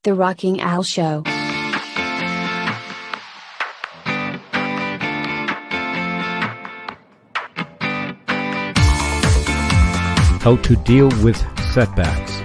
The Rocking Al Show. How to deal with setbacks.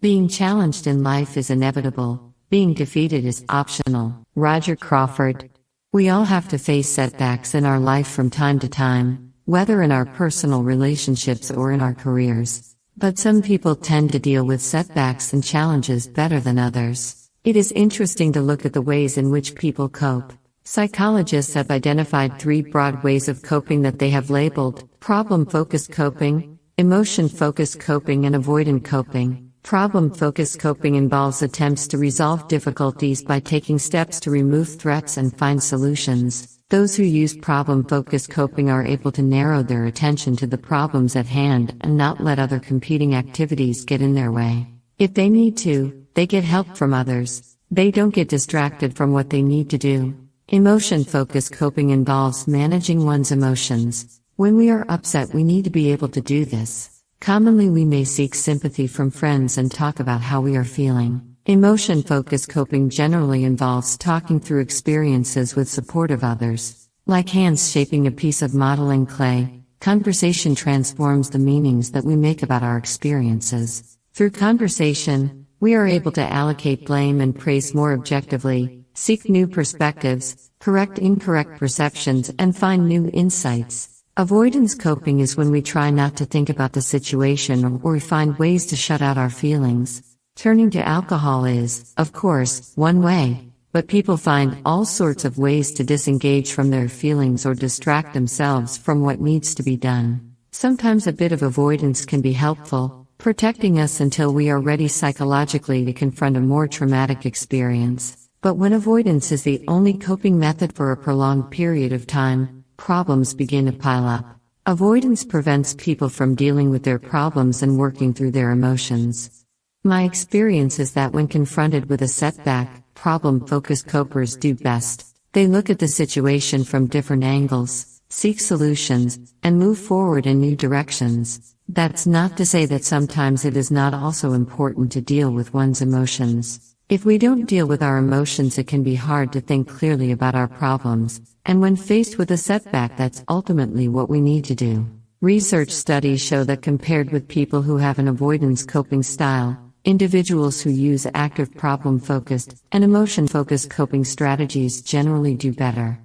Being challenged in life is inevitable. Being defeated is optional. Roger Crawford. We all have to face setbacks in our life from time to time, whether in our personal relationships or in our careers. But some people tend to deal with setbacks and challenges better than others. It is interesting to look at the ways in which people cope. Psychologists have identified 3 broad ways of coping that they have labeled: problem-focused coping, emotion-focused coping, and avoidant coping. Problem-focused coping involves attempts to resolve difficulties by taking steps to remove threats and find solutions. Those who use problem-focused coping are able to narrow their attention to the problems at hand and not let other competing activities get in their way. If they need to, they get help from others. They don't get distracted from what they need to do. Emotion-focused coping involves managing one's emotions. When we are upset, we need to be able to do this. Commonly, we may seek sympathy from friends and talk about how we are feeling. Emotion-focused coping generally involves talking through experiences with support of others. Like hands shaping a piece of modeling clay, conversation transforms the meanings that we make about our experiences. Through conversation, we are able to allocate blame and praise more objectively, seek new perspectives, correct incorrect perceptions, and find new insights. Avoidance coping is when we try not to think about the situation or we find ways to shut out our feelings. Turning to alcohol is, of course, one way, but people find all sorts of ways to disengage from their feelings or distract themselves from what needs to be done. Sometimes a bit of avoidance can be helpful, protecting us until we are ready psychologically to confront a more traumatic experience. But when avoidance is the only coping method for a prolonged period of time, problems begin to pile up. Avoidance prevents people from dealing with their problems and working through their emotions. My experience is that when confronted with a setback, problem-focused copers do best. They look at the situation from different angles, seek solutions, and move forward in new directions. That's not to say that sometimes it is not also important to deal with one's emotions. If we don't deal with our emotions, it can be hard to think clearly about our problems, and when faced with a setback, that's ultimately what we need to do. Research studies show that compared with people who have an avoidance coping style, individuals who use active problem-focused and emotion-focused coping strategies generally do better.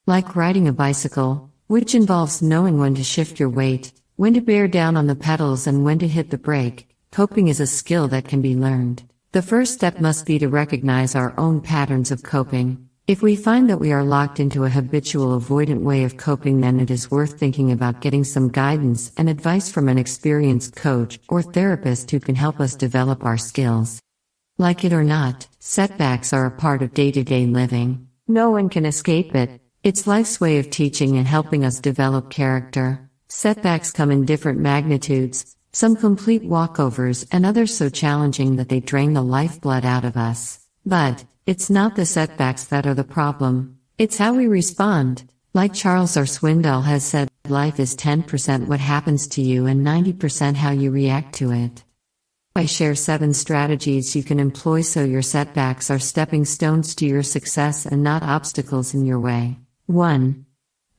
Like riding a bicycle, which involves knowing when to shift your weight, when to bear down on the pedals, and when to hit the brake, coping is a skill that can be learned. The first step must be to recognize our own patterns of coping. If we find that we are locked into a habitual avoidant way of coping, then it is worth thinking about getting some guidance and advice from an experienced coach or therapist who can help us develop our skills. Like it or not, setbacks are a part of day-to-day living. No one can escape it. It's life's way of teaching and helping us develop character. Setbacks come in different magnitudes, some complete walkovers and others so challenging that they drain the lifeblood out of us. But it's not the setbacks that are the problem. It's how we respond. Like Charles R. Swindoll has said, life is 10% what happens to you and 90% how you react to it. I share 7 strategies you can employ so your setbacks are stepping stones to your success and not obstacles in your way. 1.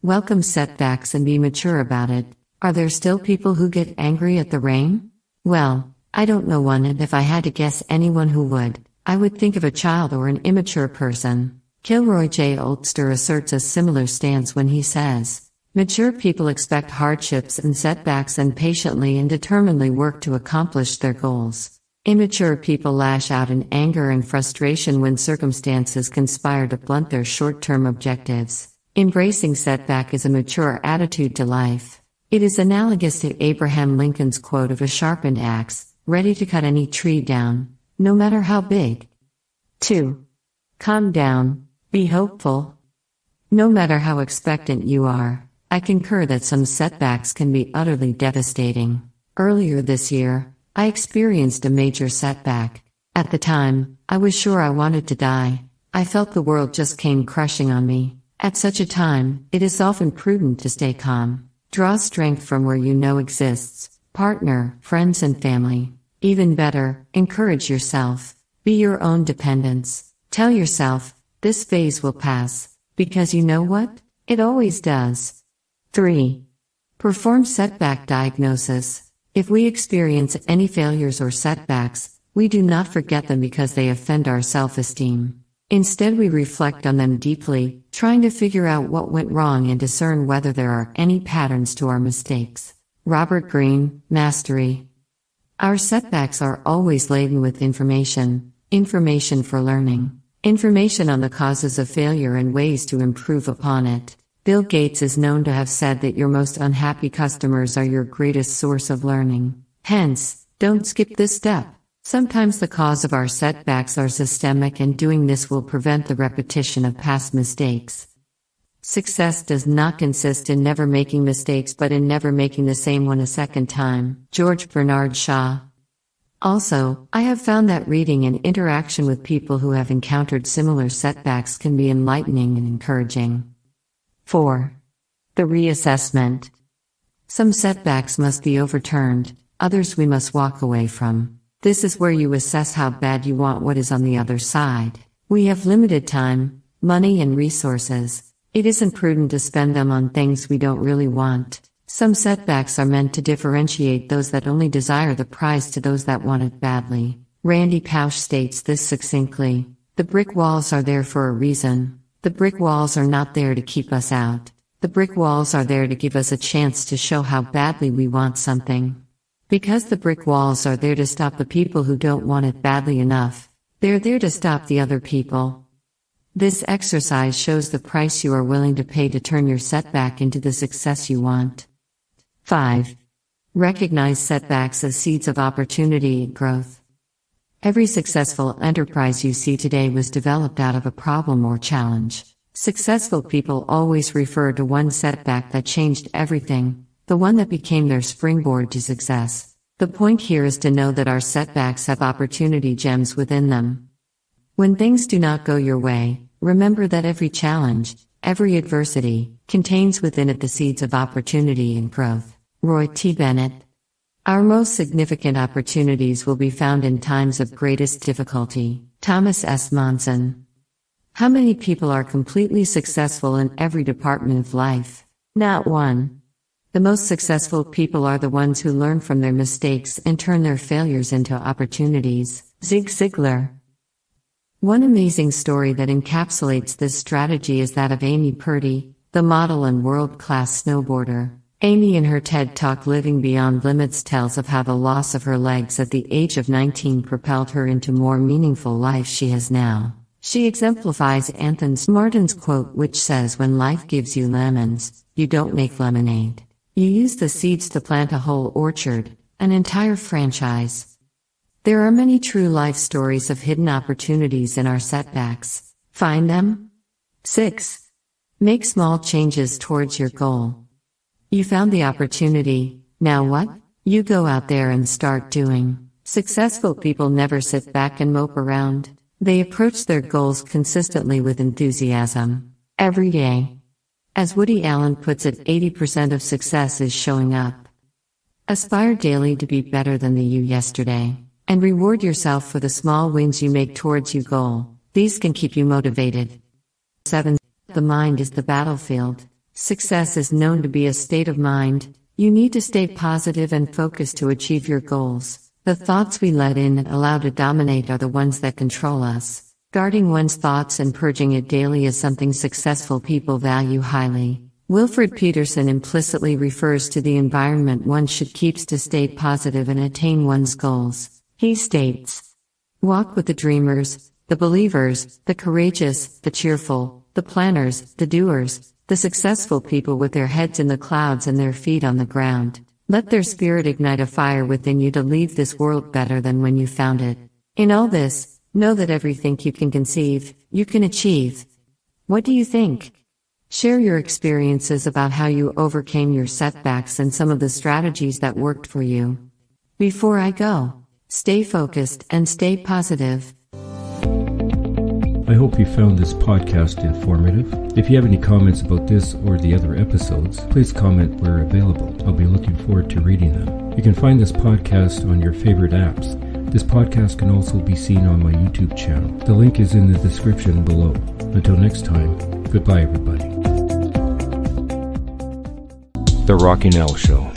Welcome setbacks and be mature about it. Are there still people who get angry at the rain? Well, I don't know one, and if I had to guess anyone who would, I would think of a child or an immature person. Kilroy J. Oldster asserts a similar stance when he says, mature people expect hardships and setbacks and patiently and determinedly work to accomplish their goals. Immature people lash out in anger and frustration when circumstances conspire to blunt their short-term objectives. Embracing setback is a mature attitude to life. It is analogous to Abraham Lincoln's quote of a sharpened axe, ready to cut any tree down, no matter how big. 2. Calm down. Be hopeful. No matter how expectant you are, I concur that some setbacks can be utterly devastating. Earlier this year, I experienced a major setback. At the time, I was sure I wanted to die. I felt the world just came crushing on me. At such a time, it is often prudent to stay calm. Draw strength from where you know exists: partner, friends, and family. Even better, encourage yourself. Be your own dependence. Tell yourself, this phase will pass, because you know what? It always does. 3. Perform setback diagnosis. If we experience any failures or setbacks, we do not forget them because they offend our self-esteem. Instead, we reflect on them deeply, trying to figure out what went wrong and discern whether there are any patterns to our mistakes. Robert Greene, Mastery. Our setbacks are always laden with information for learning, information on the causes of failure and ways to improve upon it. Bill Gates is known to have said that your most unhappy customers are your greatest source of learning. Hence, don't skip this step. Sometimes the cause of our setbacks are systemic, and doing this will prevent the repetition of past mistakes. Success does not consist in never making mistakes but in never making the same one a second time. George Bernard Shaw. Also, I have found that reading and interaction with people who have encountered similar setbacks can be enlightening and encouraging. 4. The reassessment. Some setbacks must be overturned, others we must walk away from. This is where you assess how bad you want what is on the other side. We have limited time, money, and resources. It isn't prudent to spend them on things we don't really want. Some setbacks are meant to differentiate those that only desire the prize to those that want it badly. Randy Pausch states this succinctly: the brick walls are there for a reason. The brick walls are not there to keep us out. The brick walls are there to give us a chance to show how badly we want something. Because the brick walls are there to stop the people who don't want it badly enough, they're there to stop the other people. This exercise shows the price you are willing to pay to turn your setback into the success you want. 5. Recognize setbacks as seeds of opportunity and growth. Every successful enterprise you see today was developed out of a problem or challenge. Successful people always refer to one setback that changed everything, the one that became their springboard to success. The point here is to know that our setbacks have opportunity gems within them. When things do not go your way, remember that every challenge, every adversity, contains within it the seeds of opportunity and growth. Roy T. Bennett. Our most significant opportunities will be found in times of greatest difficulty. Thomas S. Monson. How many people are completely successful in every department of life? Not one. The most successful people are the ones who learn from their mistakes and turn their failures into opportunities. Zig Ziglar. One amazing story that encapsulates this strategy is that of Amy Purdy, the model and world-class snowboarder. Amy in her TED Talk Living Beyond Limits tells of how the loss of her legs at the age of 19 propelled her into more meaningful life she has now. She exemplifies Anthony Martin's quote, which says, "When life gives you lemons, you don't make lemonade. You use the seeds to plant a whole orchard, an entire franchise." There are many true life stories of hidden opportunities in our setbacks. Find them. 6. Make small changes towards your goal. You found the opportunity, now what? You go out there and start doing. Successful people never sit back and mope around. They approach their goals consistently with enthusiasm. Every day. As Woody Allen puts it, 80% of success is showing up. Aspire daily to be better than the you yesterday, and reward yourself for the small wins you make towards your goal. These can keep you motivated. 7. The mind is the battlefield. Success is known to be a state of mind. You need to stay positive and focused to achieve your goals. The thoughts we let in and allow to dominate are the ones that control us. Guarding one's thoughts and purging it daily is something successful people value highly. Wilfred Peterson implicitly refers to the environment one should keep to stay positive and attain one's goals. He states, "Walk with the dreamers, the believers, the courageous, the cheerful, the planners, the doers, the successful people with their heads in the clouds and their feet on the ground. Let their spirit ignite a fire within you to leave this world better than when you found it. In all this, know that everything you can conceive, you can achieve." What do you think? Share your experiences about how you overcame your setbacks and some of the strategies that worked for you. Before I go, stay focused and stay positive. I hope you found this podcast informative. If you have any comments about this or the other episodes, please comment where available. I'll be looking forward to reading them. You can find this podcast on your favorite apps. This podcast can also be seen on my YouTube channel. The link is in the description below. Until next time, goodbye everybody. The Rockin' L Show.